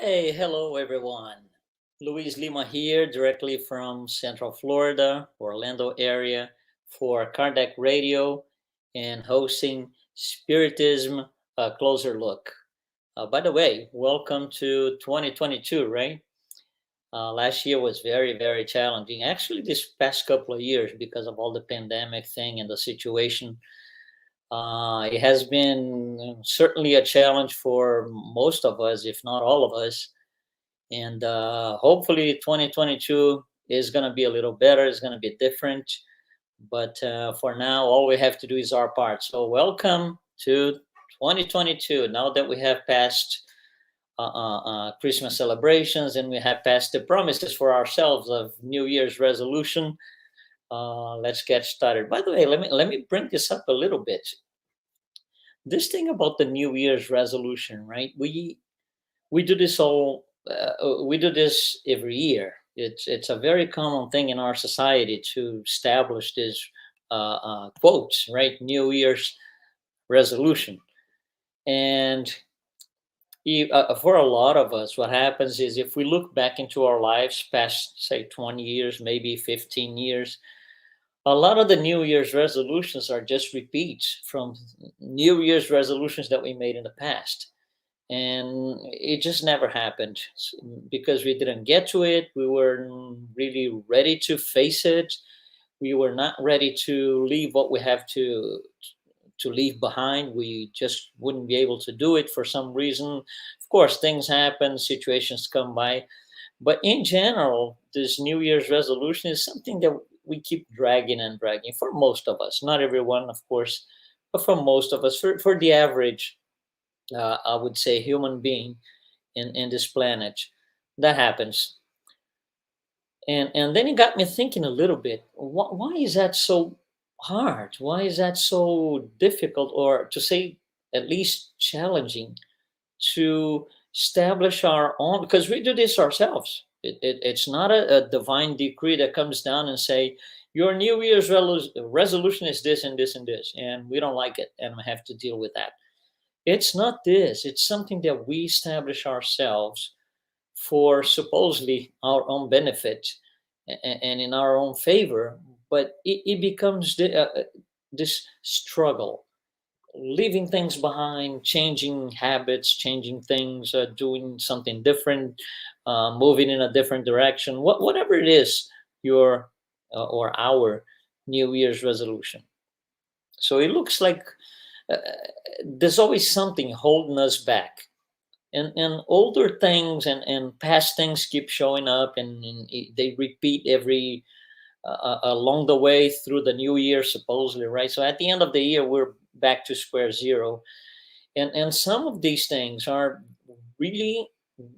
Hey, hello everyone. Luis Lima here, directly from Central Florida, Orlando area, for Kardec Radio and hosting Spiritism, a closer look. By the way, welcome to 2022, right? Last year was very, very challenging. Actually, this past couple of years, because of all the pandemic thing and the situation, it has been certainly a challenge for most of us, if not all of us, and hopefully 2022 is going to be a little better, it's going to be different, but for now all we have to do is our part. So welcome to 2022, now that we have passed Christmas celebrations and we have passed the promises for ourselves of New Year's resolution. Let's get started. By the way, let me bring this up a little bit. This thing about the New Year's resolution, right? We do this all we do this every year. It's a very common thing in our society to establish this quotes, right? New Year's resolution. And for a lot of us, what happens is if we look back into our lives past, say, 20 years, maybe 15 years, a lot of the New Year's resolutions are just repeats from New Year's resolutions that we made in the past, and it just never happened because we didn't get to it. We weren't really ready to face it. We were not ready to leave what we have to leave behind. We just wouldn't be able to do it for some reason. Of course, things happen, situations come by, but in general, this New Year's resolution is something that we keep dragging and dragging for most of us. Not everyone, of course, but for most of us, for the average, I would say, human being in this planet, that happens. And then it got me thinking a little bit. Why is that so hard? Why is that so difficult, or to say at least challenging, to establish our own? Because we do this ourselves. It's not a divine decree that comes down and say your New Year's resolution is this and this and this, and we don't like it, and we have to deal with that. It's not this. It's something that we establish ourselves for supposedly our own benefit and in our own favor, but it becomes this struggle, leaving things behind, changing habits, changing things, doing something different, moving in a different direction, whatever it is, your or our New Year's resolution. So it looks like uh, there's always something holding us back, and older things and past things keep showing up, and they repeat every along the way through the new year, supposedly, right? So at the end of the year we're back to square zero, and some of these things are really,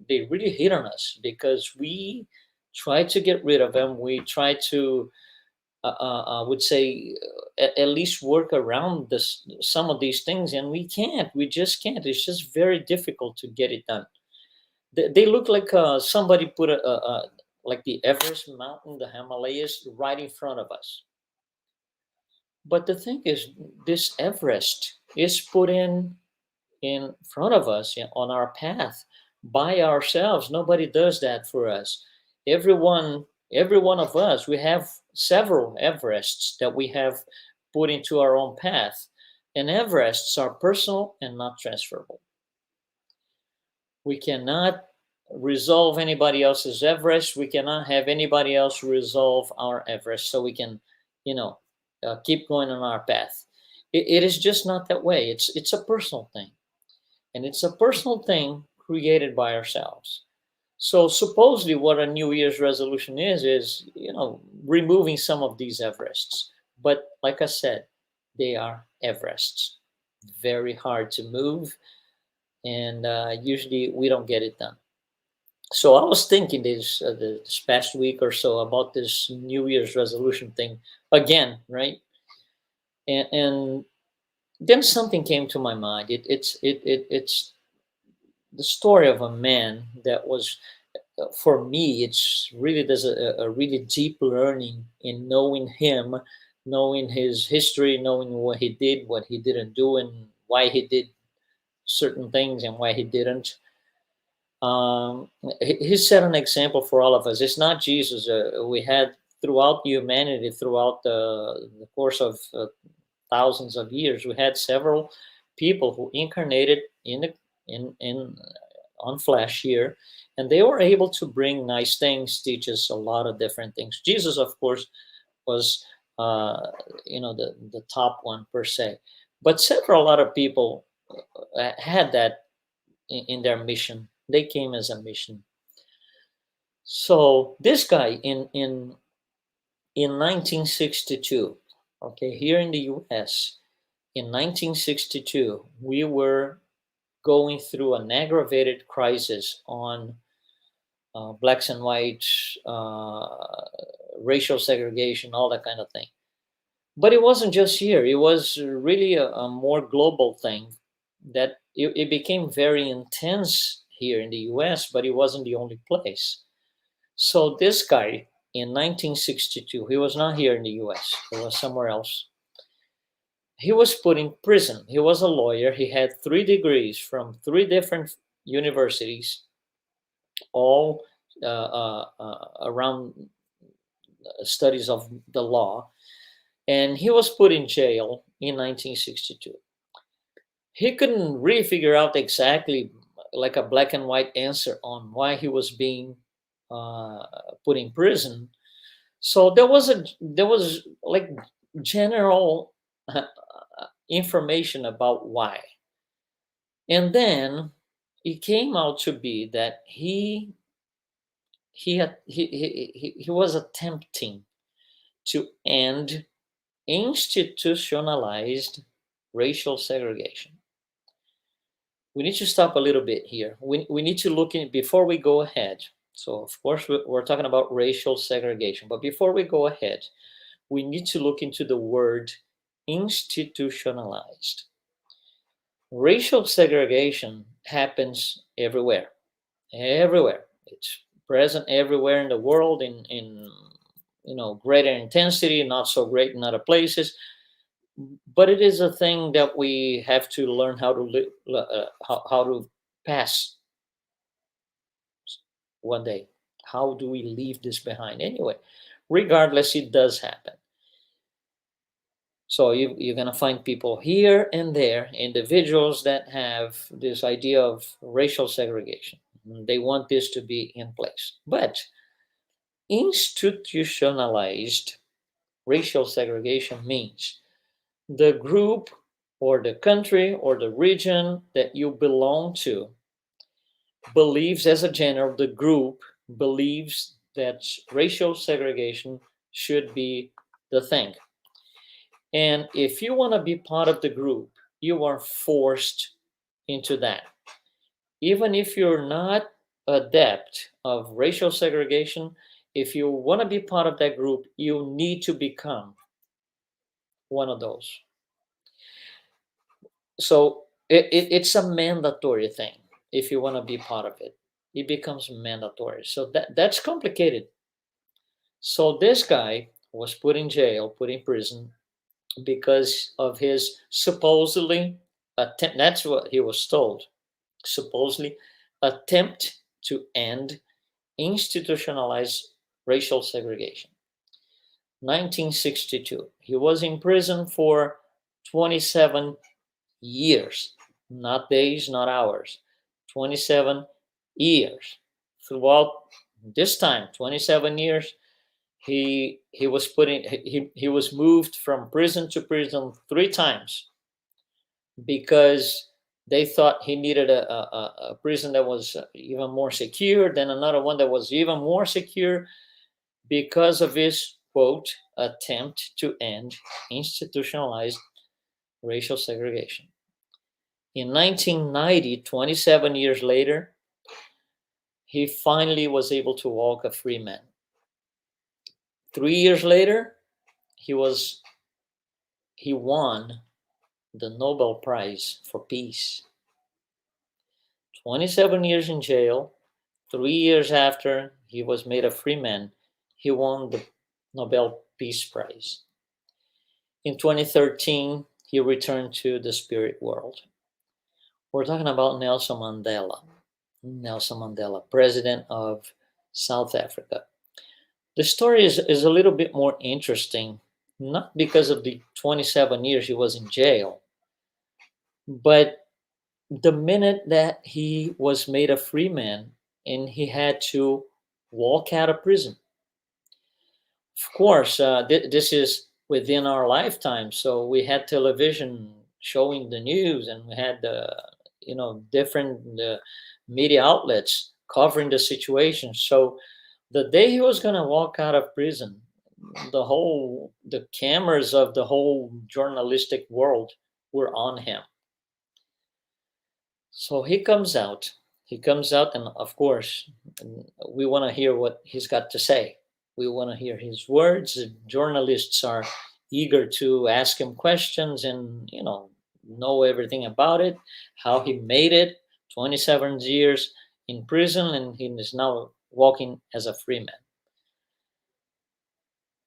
they really hit on us because we try to get rid of them. We try to I would say at least work around this, some of these things, and we can't. We just can't. It's just very difficult to get it done. They look like somebody put like the Everest mountain, the Himalayas, right in front of us. But the thing is, this Everest is put in front of us, on our path, by ourselves. Nobody does that for us. Every one of us, we have several Everests that we have put into our own path, and Everests are personal and not transferable. We cannot resolve anybody else's Everest. We cannot have anybody else resolve our Everest, so we can, you know, keep going on our path. It is just not that way. It's a personal thing, and it's a personal thing created by ourselves. So supposedly, what a New Year's resolution is, removing some of these Everests. But like I said, they are Everests, very hard to move, and usually we don't get it done. So I was thinking this past week or so about this New Year's resolution thing again, right? And then something came to my mind. It's the story of a man that was, for me, it's really, there's a really deep learning in knowing him, knowing his history, knowing what he did, what he didn't do, and why he did certain things and why he didn't. Um, he set an example for all of us. It's not Jesus. We had throughout humanity, throughout the course of thousands of years, we had several people who incarnated in on flesh here, and they were able to bring nice things, teach us a lot of different things. Jesus, of course, was the top one per se, but several other people had that in their mission. They came as a mission. So this guy in 1962, okay, here in the U.S. in 1962, we were going through an aggravated crisis on blacks and whites, racial segregation, all that kind of thing. But it wasn't just here. It was really a more global thing that it became very intense here in the US, but it wasn't the only place. So this guy in 1962, he was not here in the US, he was somewhere else. He was put in prison. He was a lawyer. He had 3 degrees from 3 different universities, all around studies of the law. And he was put in jail in 1962. He couldn't really figure out exactly like a black and white answer on why he was being uh, put in prison. So there was like general information about why. And then it came out to be that he was attempting to end institutionalized racial segregation. We need to stop a little bit here. We need to look in before we go ahead. So, of course, we're talking about racial segregation. But before we go ahead, we need to look into the word institutionalized. Racial segregation happens everywhere. Everywhere. It's present everywhere in the world in greater intensity, not so great in other places, but it is a thing that we have to learn how to how to pass one day. How do we leave this behind anyway? Regardless, it does happen. So you're going to find people here and there, individuals that have this idea of racial segregation. They want this to be in place. But institutionalized racial segregation means the group or the country or the region that you belong to believes, as a general, the group believes that racial segregation should be the thing. And if you want to be part of the group, you are forced into that. Even if you're not adept of racial segregation, if you want to be part of that group, you need to become one of those. So it's a mandatory thing. If you want to be part of it, it becomes mandatory. So that's complicated. So this guy was put in jail, put in prison, because of his supposedly attempt. That's what he was told. Supposedly attempt to end institutionalized racial segregation. 1962. He was in prison for 27 years, not days, not hours. 27 years. Throughout this time, 27 years, he was he was moved from prison to prison 3 times because they thought he needed a prison that was even more secure, then another one that was even more secure, because of his quote attempt to end institutionalized racial segregation. In 1990, 27 years later, he finally was able to walk a free man. 3 years later, he won the Nobel Prize for Peace. 27 years in jail, 3 years after he was made a free man, he won the Nobel Peace Prize. In 2013, he returned to the spirit world. We're talking about Nelson Mandela. Nelson Mandela, president of South Africa. The story is a little bit more interesting, not because of the 27 years he was in jail, but the minute that he was made a free man and he had to walk out of prison. Of course, this is within our lifetime. So we had television showing the news, and we had different media outlets covering the situation. So the day he was going to walk out of prison, the cameras of the whole journalistic world were on him. So he comes out. He comes out, and of course, we want to hear what he's got to say. We want to hear his words. Journalists are eager to ask him questions and know everything about it, how he made it, 27 years in prison, and he is now walking as a free man.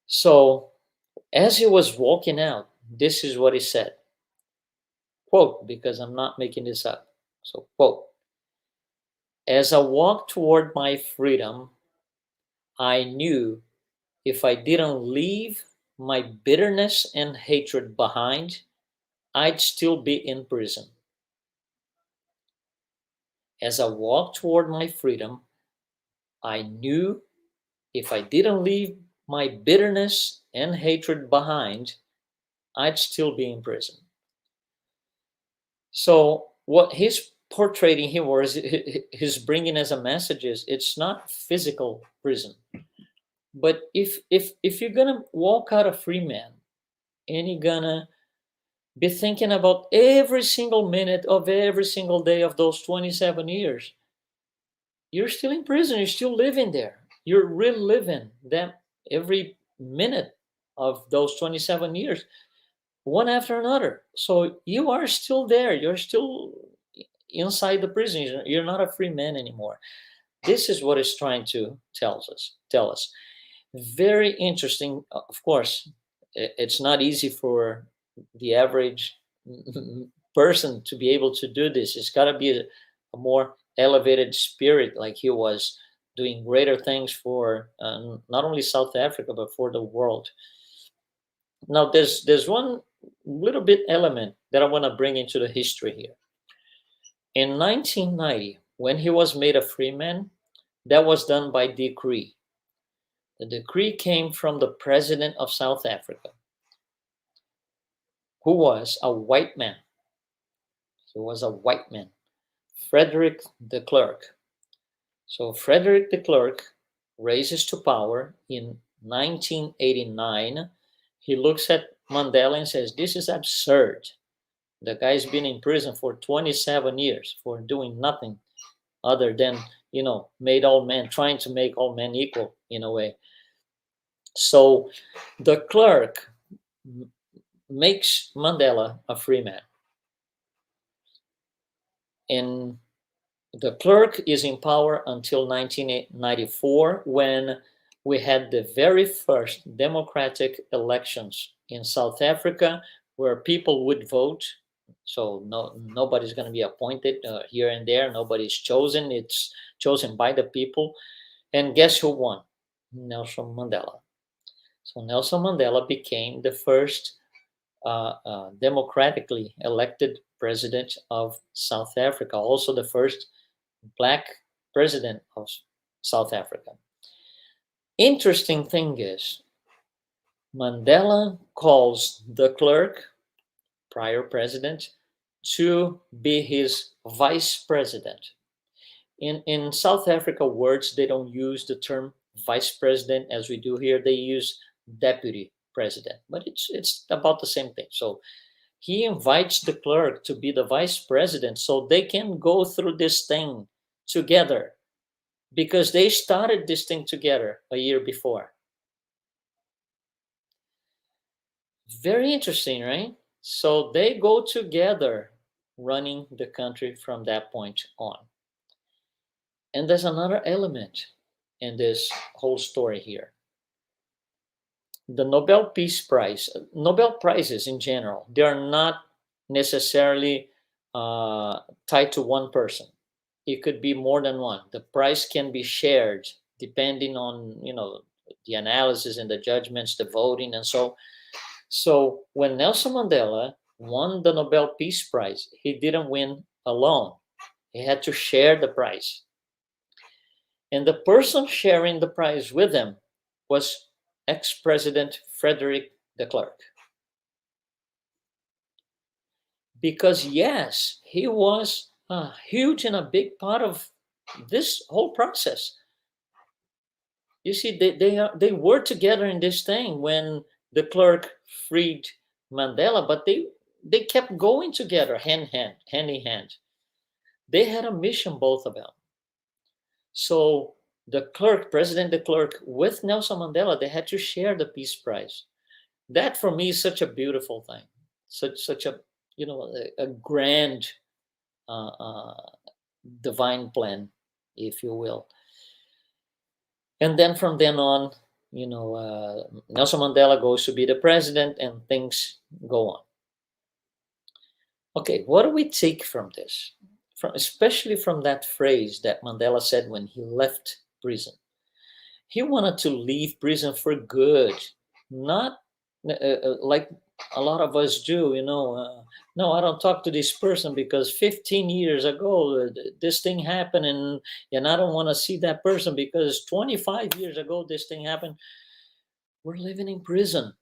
So as he was walking out, this is what he said. Quote, because I'm not making this up. So, quote, as I walked toward my freedom, I knew if I didn't leave my bitterness and hatred behind, I'd still be in prison. As I walked toward my freedom, I knew if I didn't leave my bitterness and hatred behind, I'd still be in prison. So what he's portraying here, or he's bringing as a message, is it's not physical prison. But if you're gonna walk out a free man and you're gonna be thinking about every single minute of every single day of those 27 years, you're still in prison, you're still living there. You're reliving them every minute of those 27 years, one after another. So you are still there. You're still inside the prison. You're not a free man anymore. This is what it's trying to tell us. Very interesting. Of course, it's not easy for the average person to be able to do this. It's got to be a more elevated spirit, like he was, doing greater things for not only South Africa but for the world. Now, there's one little bit element that I want to bring into the history here. In 1990, when he was made a free man, that was done by decree. The decree came from the president of South Africa, who was a white man. He was a white man, Frederick de Klerk. So Frederick de Klerk raises to power in 1989. He looks at Mandela and says, "This is absurd. The guy's been in prison for 27 years for doing nothing other than, made all men, trying to make all men equal in a way." So the clerk makes Mandela a free man. And the clerk is in power until 1994, when we had the very first democratic elections in South Africa, where people would vote. So nobody's going to be appointed here and there. Nobody's chosen. It's chosen by the people. And guess who won? Nelson Mandela. So Nelson Mandela became the first democratically elected president of South Africa, also the first Black president of South Africa. Interesting thing is, Mandela calls the clerk, prior president, to be his vice president. In South Africa words, they don't use the term vice president as we do here. They use deputy president, but it's about the same thing. So he invites the clerk to be the vice president so they can go through this thing together, because they started this thing together a year before. Very interesting, right? So they go together running the country from that point on. And there's another element in this whole story here. The Nobel Peace Prize, Nobel Prizes in general, they are not necessarily tied to one person. it could be more than one. The prize can be shared depending on, the analysis and the judgments, the voting, and so when Nelson Mandela won the Nobel Peace Prize, he didn't win alone. He had to share the prize. And the person sharing the prize with him was ex-President Frederick de Klerk. Because yes, he was a huge and a big part of this whole process. You see, they were together in this thing when de Klerk freed Mandela, but they kept going together, hand in hand. They had a mission, both of them. So President de Klerk, with Nelson Mandela, they had to share the Peace Prize. That for me is such a beautiful thing, such a a grand uh, uh, divine plan, if you will. And then from then on, Nelson Mandela goes to be the president, and things go on. Okay, what do we take from this? Especially from that phrase that Mandela said when he left prison. He wanted to leave prison for good, not like a lot of us do, no, I don't talk to this person because 15 years ago this thing happened, and I don't want to see that person because 25 years ago this thing happened. We're living in prison.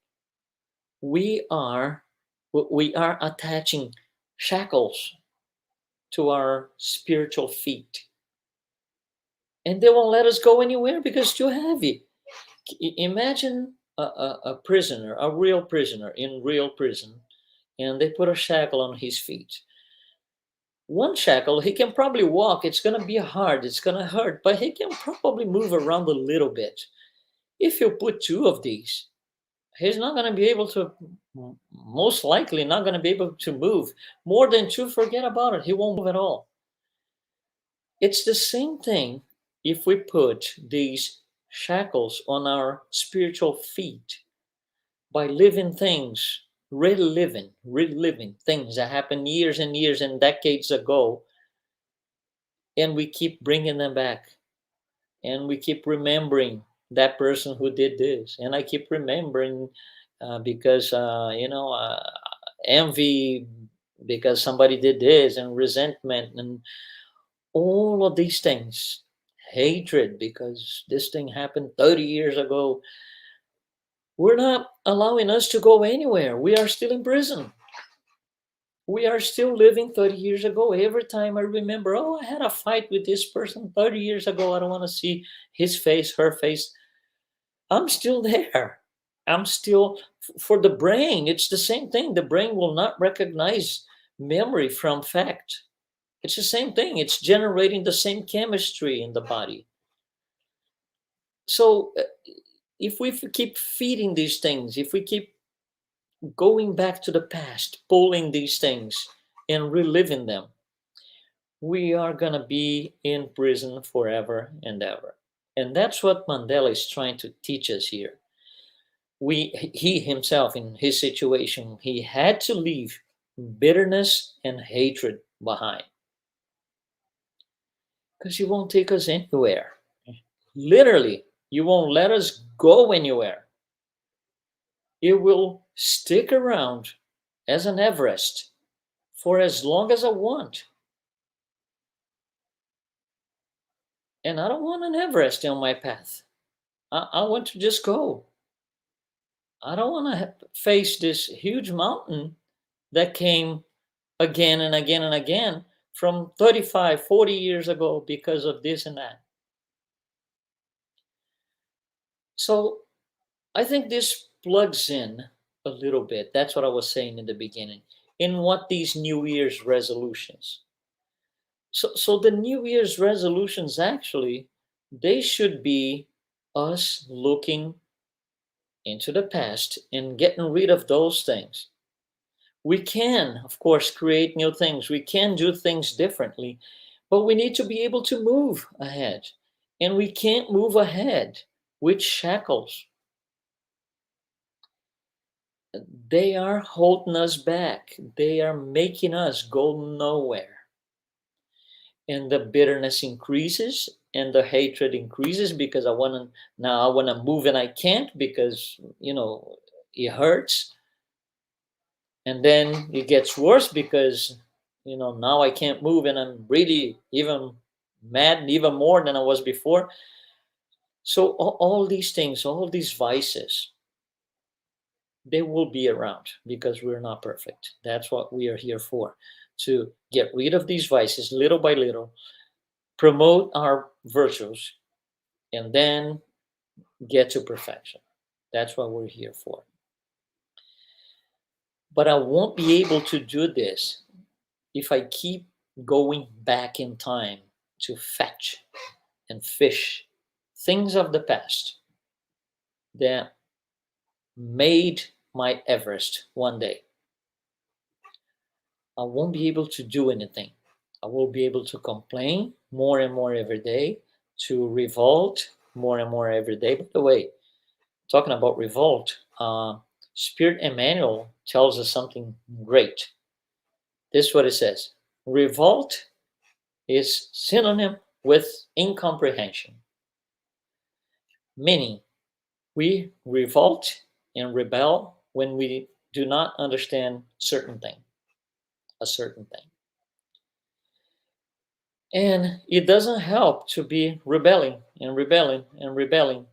We are we are attaching shackles to our spiritual feet, and they won't let us go anywhere because it's too heavy. Imagine a prisoner, a real prisoner in real prison, and they put a shackle on his feet. One shackle, he can probably walk. It's going to be hard, it's going to hurt, but he can probably move around a little bit. If you put two of these, he's not going to be able to, most likely, not going to be able to move. More than two, forget about it. He won't move at all. It's the same thing if we put these shackles on our spiritual feet by living things, reliving things that happened years and years and decades ago, and we keep bringing them back, and we keep remembering that person who did this, and I keep remembering because envy because somebody did this, and resentment, and all of these things, hatred because this thing happened 30 years ago. We're not allowing us to go anywhere. We are still in prison. We are still living 30 years ago. Every time I remember, oh, I had a fight with this person 30 years ago, I don't want to see his face, her face. I'm still there. I'm still, for the brain, it's the same thing. The brain will not recognize memory from fact. It's the same thing. It's generating the same chemistry in the body. So if we keep feeding these things, if we keep going back to the past, pulling these things and reliving them, we are going to be in prison forever and ever. And that's what Mandela is trying to teach us here. He himself, in his situation, he had to leave bitterness and hatred behind because he won't take us anywhere. Literally, you won't let us go anywhere. It will stick around as an Everest for as long as I want. And I don't want an Everest on my path. I want to just go. I don't want to face this huge mountain that came again and again and again from 35, 40 years ago because of this and that. So I think this plugs in a little bit. That's what I was saying in the beginning. In what these New Year's resolutions. So the New Year's resolutions actually, they should be us looking into the past and getting rid of those things. We can, of course, create new things. We can do things differently, but we need to be able to move ahead. And we can't move ahead with shackles. They are holding us back. They are making us go nowhere. and the bitterness increases and the hatred increases because I want to move and I can't because it hurts. And then it gets worse because now I can't move and I'm really even mad, even more than I was before. So all these things, all these vices, they will be around because we're not perfect. That's what we are here for, to get rid of these vices little by little, promote our virtues, and then get to perfection. That's what we're here for. But I won't be able to do this if I keep going back in time to fetch and fish things of the past that made my Everest one day. I won't be able to do anything. I will be able to complain more and more every day, to revolt more and more every day. By the way, talking about revolt, Spirit Emmanuel tells us something great. This is what it says: revolt is synonym with incomprehension, meaning we revolt and rebel when we do not understand a certain thing. And it doesn't help to be rebelling and rebelling and rebelling.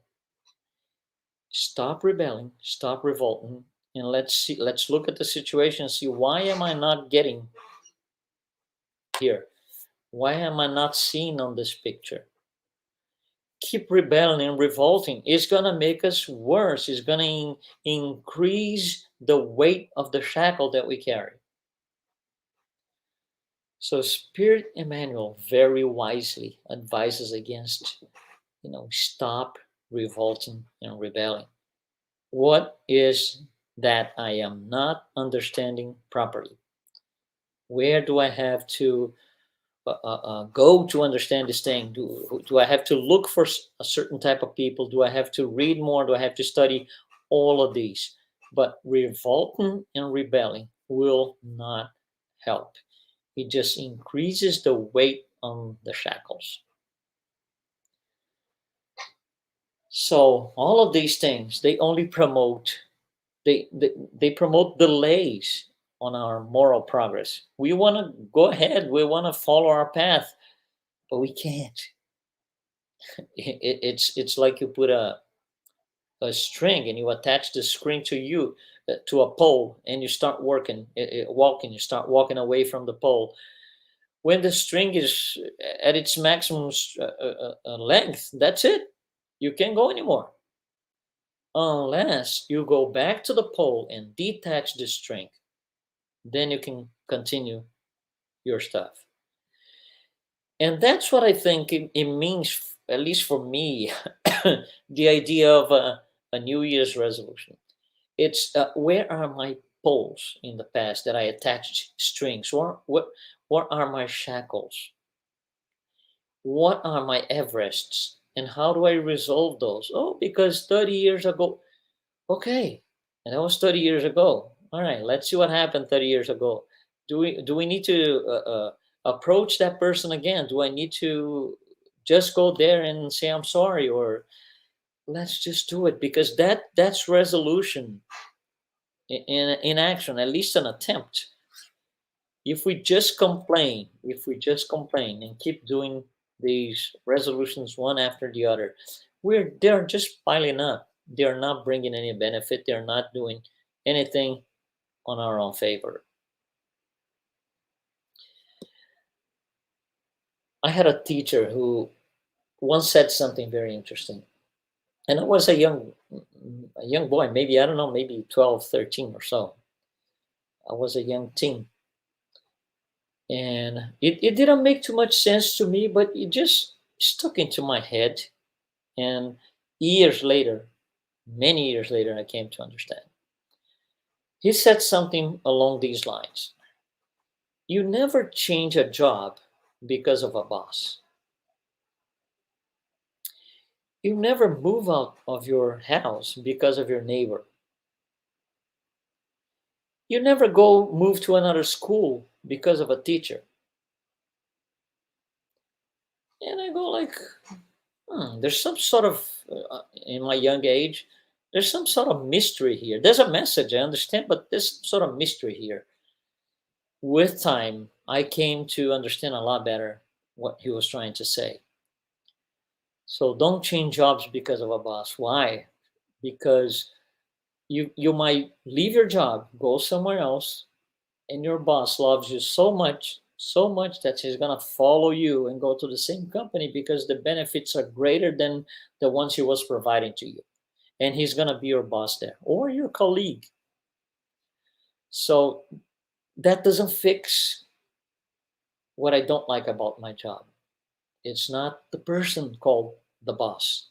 Stop rebelling, stop revolting, and let's look at the situation and see, why am I not getting here? Why am I not seeing on this picture? Keep rebelling and revolting. It's gonna make us worse. It's gonna increase the weight of the shackle that we carry. So Spirit Emmanuel very wisely advises against, stop revolting and rebelling. What is that I am not understanding properly? Where do I have to go to understand this thing? Do I have to look for a certain type of people? Do I have to read more? Do I have to study all of these? But revolting and rebelling will not help. It just increases the weight on the shackles. So all of these things, they only promote they promote delays on our moral progress. We want to go ahead, we want to follow our path, but we can't. It's like you put a string and you attach the string to you, to a pole, and you start walking, you start walking away from the pole. When the string is at its maximum length, that's it. You can't go anymore unless you go back to the pole and detach the string. Then you can continue your stuff. And that's what I think it means, at least for me, the idea of a New Year's resolution. It's where are my poles in the past that I attached strings? What are my shackles? What are my Everests? And how do I resolve those? Oh, because 30 years ago. Okay, and that was 30 years ago. All right, let's see what happened 30 years ago. Do we need to approach that person again? Do I need to just go there and say I'm sorry, or let's just do it, because that's resolution in action, at least an attempt. If we just complain and keep doing these resolutions one after the other, they're just piling up. They're not bringing any benefit. They're not doing anything on our own favor. I had a teacher who once said something very interesting. And I was a young boy, maybe, I don't know, maybe 12, 13 or so. I was a young teen. And it didn't make too much sense to me, but it just stuck into my head. And years later, many years later, I came to understand. He said something along these lines: you never change a job because of a boss. You never move out of your house because of your neighbor. You never go move to another school because of a teacher. And I go like, there's some sort of, in my young age, there's some sort of mystery here. There's a message, I understand, but there's some sort of mystery here. With time, I came to understand a lot better what he was trying to say. So don't change jobs because of a boss. Why? Because you might leave your job, go somewhere else, and your boss loves you so much that he's gonna follow you and go to the same company because the benefits are greater than the ones he was providing to you. And he's gonna be your boss there or your colleague. So that doesn't fix what I don't like about my job. It's not the person called the boss.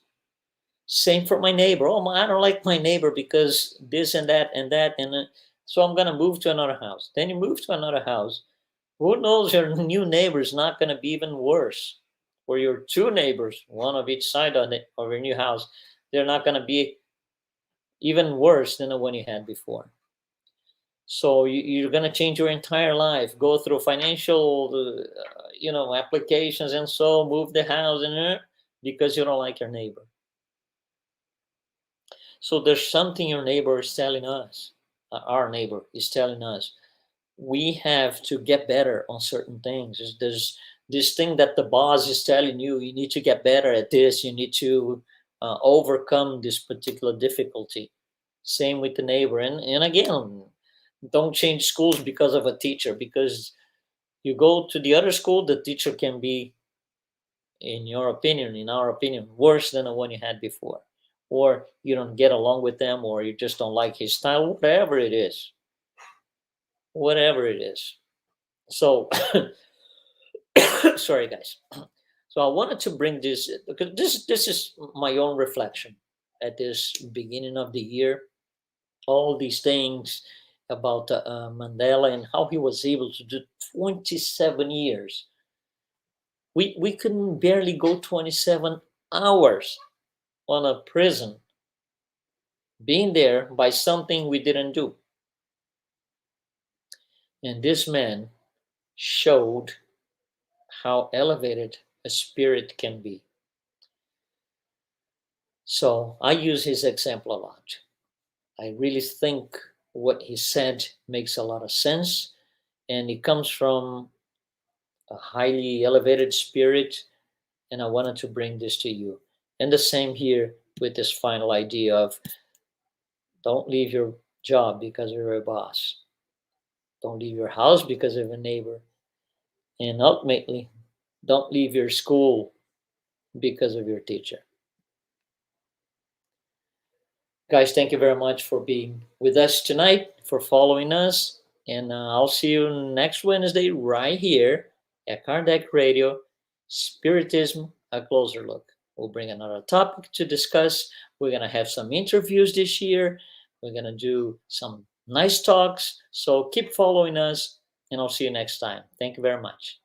Same for my neighbor. Oh, I don't like my neighbor because this and that and that. And so I'm going to move to another house. Then you move to another house. Who knows, your new neighbor is not going to be even worse. Or your two neighbors, one of each side of your new house, they're not going to be even worse than the one you had before. So you're going to change your entire life, go through financial, applications and so move the house and because you don't like your neighbor. So there's something your neighbor is telling us, our neighbor is telling us. We have to get better on certain things. There's this thing that the boss is telling you, you need to get better at this, you need to overcome this particular difficulty. Same with the neighbor. And again, don't change schools because of a teacher, because you go to the other school, the teacher can be, in our opinion, worse than the one you had before. Or you don't get along with them, or you just don't like his style, whatever it is. Whatever it is. So, sorry, guys. So I wanted to bring this because this is my own reflection at this beginning of the year. All these things about Mandela and how he was able to do 27 years. We couldn't barely go 27 hours on a prison, being there by something we didn't do. And this man showed how elevated a spirit can be. So I use his example a lot. I really think what he said makes a lot of sense, and it comes from a highly elevated spirit, and I wanted to bring this to you. And the same here with this final idea of don't leave your job because of your boss. Don't leave your house because of a neighbor. And ultimately, don't leave your school because of your teacher. Guys, thank you very much for being with us tonight, for following us. And I'll see you next Wednesday right here at Kardec Radio, Spiritism, a closer look. We'll bring another topic to discuss. We're going to have some interviews this year. We're going to do some nice talks. So keep following us, and I'll see you next time. Thank you very much.